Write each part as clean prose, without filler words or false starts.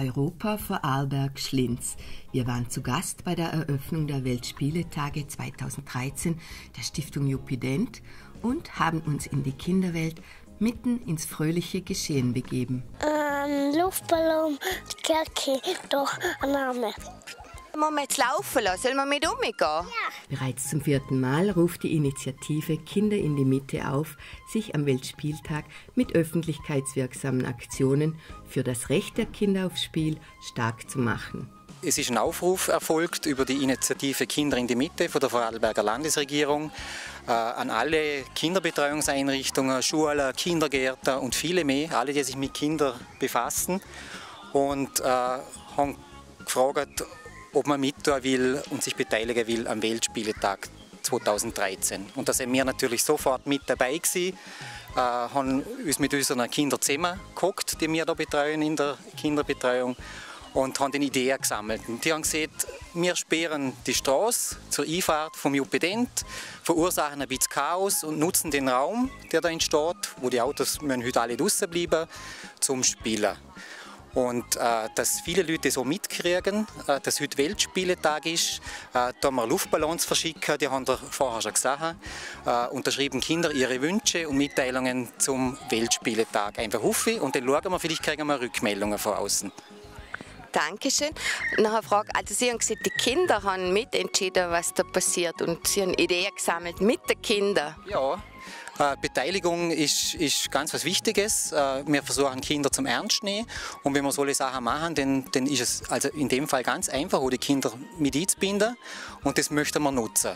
Europa Vorarlberg-Schlinz. Wir waren zu Gast bei der Eröffnung der Weltspieletage 2013 der Stiftung Jupident und haben uns in die Kinderwelt mitten ins fröhliche Geschehen begeben. Luftballon, Kerke, doch ein Name. Wollen wir jetzt laufen lassen? Sollen wir mit umgehen? Ja. Bereits zum 4. Mal ruft die Initiative Kinder in die Mitte auf, sich am Weltspieltag mit öffentlichkeitswirksamen Aktionen für das Recht der Kinder aufs Spiel stark zu machen. Es ist ein Aufruf erfolgt über die Initiative Kinder in die Mitte von der Vorarlberger Landesregierung an alle Kinderbetreuungseinrichtungen, Schulen, Kindergärten und viele mehr, alle, die sich mit Kindern befassen, und haben gefragt, ob man mittun will und sich beteiligen will am Weltspieletag 2013. Und da sind wir natürlich sofort mit dabei gewesen, haben uns mit unseren Kindern zusammengeguckt, die wir da betreuen in der Kinderbetreuung, und haben die Ideen gesammelt. Und die haben gesagt, wir sperren die Straße zur Einfahrt vom Jupident, verursachen ein bisschen Chaos und nutzen den Raum, der da entsteht, wo die Autos müssen heute alle draussen bleiben, zum Spielen. Und dass viele Leute so mitkriegen, dass heute Weltspieletag ist, da haben wir Luftballons verschicken, die haben wir vorher schon gesagt, und da schreiben Kinder ihre Wünsche und Mitteilungen zum Weltspieletag einfach auf, und dann schauen wir, vielleicht kriegen wir Rückmeldungen von außen. Dankeschön. Noch eine Frage. Also Sie haben gesagt, die Kinder haben mitentschieden, was da passiert, und Sie haben Ideen gesammelt mit den Kindern. Ja. Beteiligung ist ganz was Wichtiges. Wir versuchen, Kinder zum Ernst nehmen. Und wenn wir solche Sachen machen, dann ist es also in dem Fall ganz einfach, die Kinder mit einzubinden. Und das möchten wir nutzen.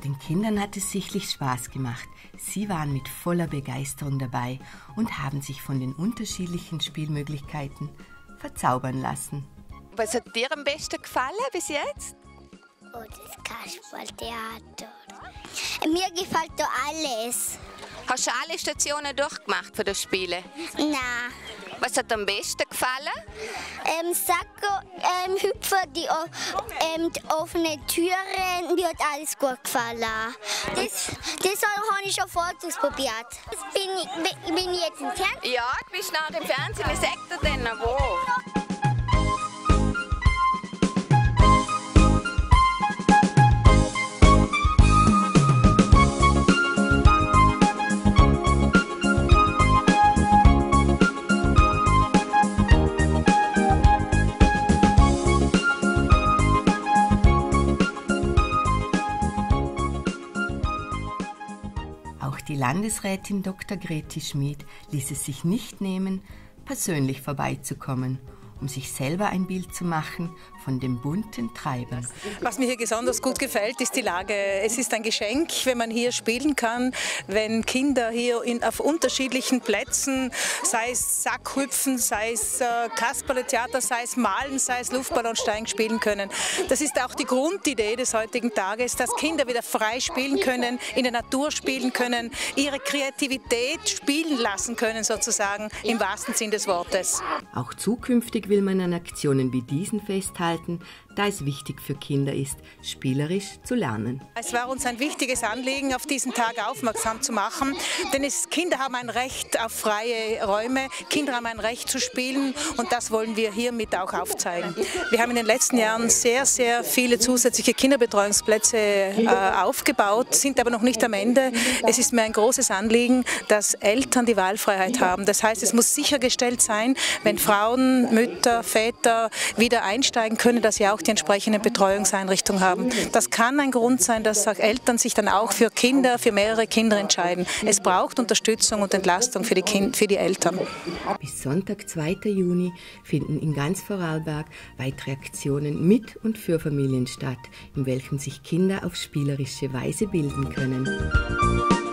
Den Kindern hat es sichtlich Spaß gemacht. Sie waren mit voller Begeisterung dabei und haben sich von den unterschiedlichen Spielmöglichkeiten verzaubern lassen. Was hat dir am besten gefallen bis jetzt? Oh, das Kasperltheater. Mir gefällt da alles. Hast du alle Stationen durchgemacht für das Spielen? Nein. Was hat dir am besten gefallen? Sacko, Hüpfer, die offenen Türen, mir hat alles gut gefallen. Das habe ich schon vorher ausprobiert. Bin ich jetzt im Fernsehen? Ja, du bist nach dem Fernsehen. Wie sagt ihr denn wo? Die Landesrätin Dr. Greti Schmid ließ es sich nicht nehmen, persönlich vorbeizukommen, um sich selber ein Bild zu machen von dem bunten Treiben. Was mir hier besonders gut gefällt, ist die Lage. Es ist ein Geschenk, wenn man hier spielen kann, wenn Kinder hier auf unterschiedlichen Plätzen, sei es Sackhüpfen, sei es Kasperletheater, sei es Malen, sei es Luftballonsteigen spielen können. Das ist auch die Grundidee des heutigen Tages, dass Kinder wieder frei spielen können, in der Natur spielen können, ihre Kreativität spielen lassen können, sozusagen im wahrsten Sinn des Wortes. Auch zukünftig will man an Aktionen wie diesen festhalten, da es wichtig für Kinder ist, spielerisch zu lernen. Es war uns ein wichtiges Anliegen, auf diesen Tag aufmerksam zu machen, denn Kinder haben ein Recht auf freie Räume, Kinder haben ein Recht zu spielen, und das wollen wir hiermit auch aufzeigen. Wir haben in den letzten Jahren sehr, sehr viele zusätzliche Kinderbetreuungsplätze aufgebaut, sind aber noch nicht am Ende. Es ist mir ein großes Anliegen, dass Eltern die Wahlfreiheit haben. Das heißt, es muss sichergestellt sein, wenn Frauen, Mütter, Väter wieder einsteigen können, dass sie auch die entsprechenden Betreuungseinrichtungen haben. Das kann ein Grund sein, dass Eltern sich dann auch für Kinder, für mehrere Kinder entscheiden. Es braucht Unterstützung und Entlastung für die Eltern. Bis Sonntag, 2. Juni, finden in ganz Vorarlberg weitere Aktionen mit und für Familien statt, in welchen sich Kinder auf spielerische Weise bilden können.